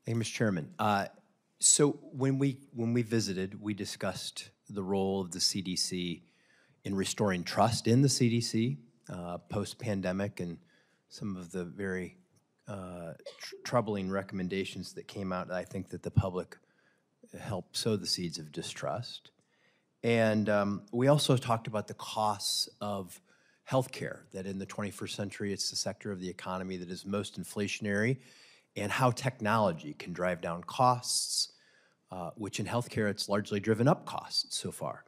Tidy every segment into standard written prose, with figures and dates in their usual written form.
Thank you, Mr. Chairman. So when we visited, we discussed the role of the CDC in restoring trust in the CDC post-pandemic and some of the very troubling recommendations that came out. I think that the public helped sow the seeds of distrust. And we also talked about the costs of healthcare, that in the 21st century, it's the sector of the economy that is most inflationary, and how technology can drive down costs, which in healthcare, it's largely driven up costs so far.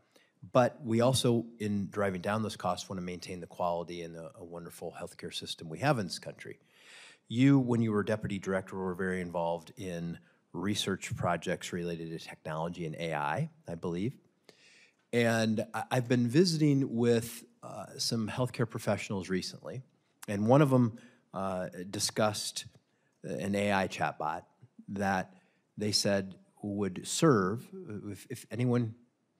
But we also, in driving down those costs, want to maintain the quality and a wonderful healthcare system we have in this country. You, when you were deputy director, were very involved in research projects related to technology and AI, I believe. And I've been visiting with some healthcare professionals recently, and one of them discussed an AI chatbot that they said would serve, if anyone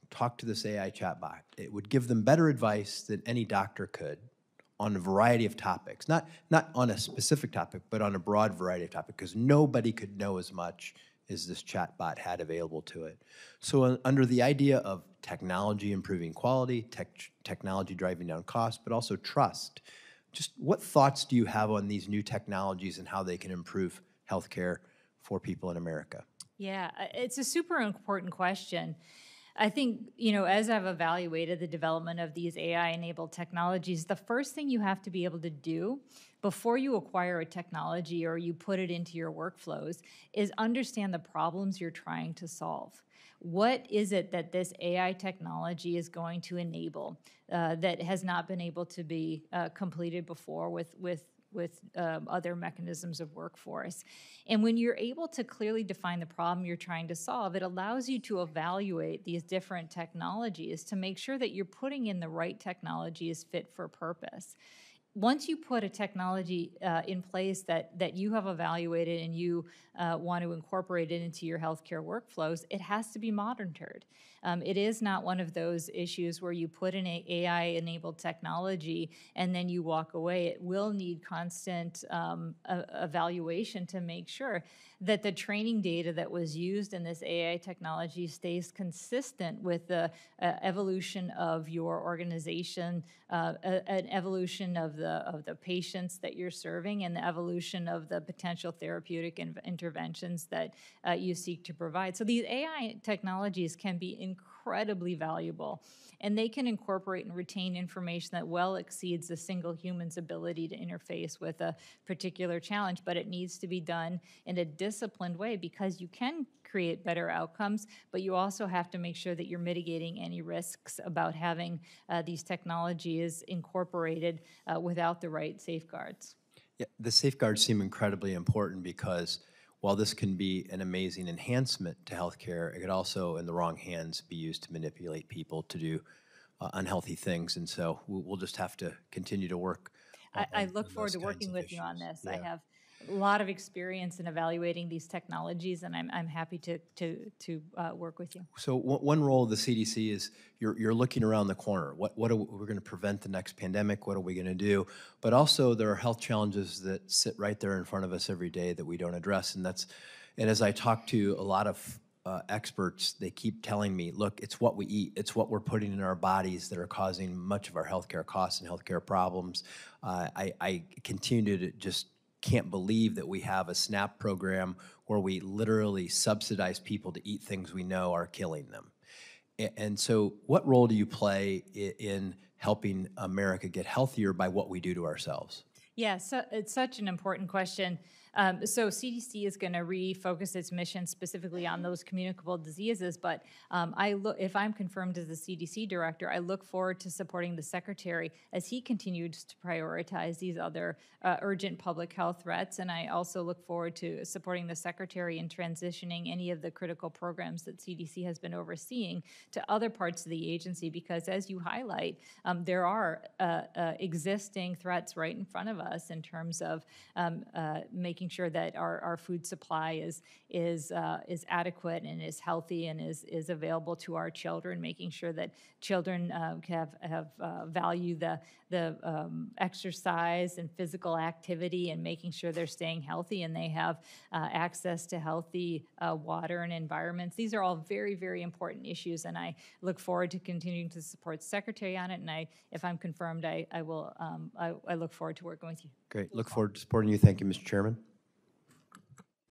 talked to this AI chatbot, it would give them better advice than any doctor could on a variety of topics, not on a specific topic, but on a broad variety of topics, because nobody could know as much as this chatbot had available to it. So under the idea of technology improving quality, technology driving down costs, but also trust, just what thoughts do you have on these new technologies and how they can improve healthcare for people in America? Yeah, it's a super important question. I think, as I've evaluated the development of these AI-enabled technologies, the first thing you have to be able to do before you acquire a technology or you put it into your workflows is understand the problems you're trying to solve. What is it that this AI technology is going to enable that has not been able to be completed before with other mechanisms of workforce? And when you're able to clearly define the problem you're trying to solve, it allows you to evaluate these different technologies to make sure that you're putting in the right technologies fit for purpose. Once you put a technology in place that you have evaluated and you want to incorporate it into your healthcare workflows, it has to be monitored. It is not one of those issues where you put in an AI-enabled technology and then you walk away. It will need constant evaluation to make sure that the training data that was used in this AI technology stays consistent with the evolution of your organization, an evolution of the patients that you're serving, and the evolution of the potential therapeutic interventions that you seek to provide. So these AI technologies can be incredibly valuable, and they can incorporate and retain information that well exceeds a single human's ability to interface with a particular challenge, but it needs to be done in a disciplined way because you can create better outcomes, but you also have to make sure that you're mitigating any risks about having these technologies incorporated without the right safeguards. Yeah, the safeguards seem incredibly important because while this can be an amazing enhancement to healthcare, it could also, in the wrong hands, be used to manipulate people to do unhealthy things. And so we'll just have to continue to work. I look forward to working with you on this. Yeah. I have a lot of experience in evaluating these technologies, and I'm happy to work with you. So one role of the CDC is you're looking around the corner. We're going to prevent the next pandemic? What are we going to do? But also there are health challenges that sit right there in front of us every day that we don't address, and as I talk to a lot of experts, they keep telling me, look, it's what we eat, it's what we're putting in our bodies that are causing much of our healthcare costs and healthcare problems. I continue to just can't believe that we have a SNAP program where we literally subsidize people to eat things we know are killing them. And so what role do you play in helping America get healthier by what we do to ourselves? Yeah, so it's such an important question. So CDC is going to refocus its mission specifically on those communicable diseases, but if I'm confirmed as the CDC director, I look forward to supporting the secretary as he continues to prioritize these other urgent public health threats, and I also look forward to supporting the secretary in transitioning any of the critical programs that CDC has been overseeing to other parts of the agency, because as you highlight, there are existing threats right in front of us in terms of making making sure that our food supply is adequate and is healthy and is available to our children, making sure that children value the exercise and physical activity, and making sure they're staying healthy and they have access to healthy water and environments. These are all very, very important issues, and I look forward to continuing to support the Secretary on it. And if I'm confirmed, I look forward to working with you. Great. Look forward to supporting you. Thank you, Mr. Chairman.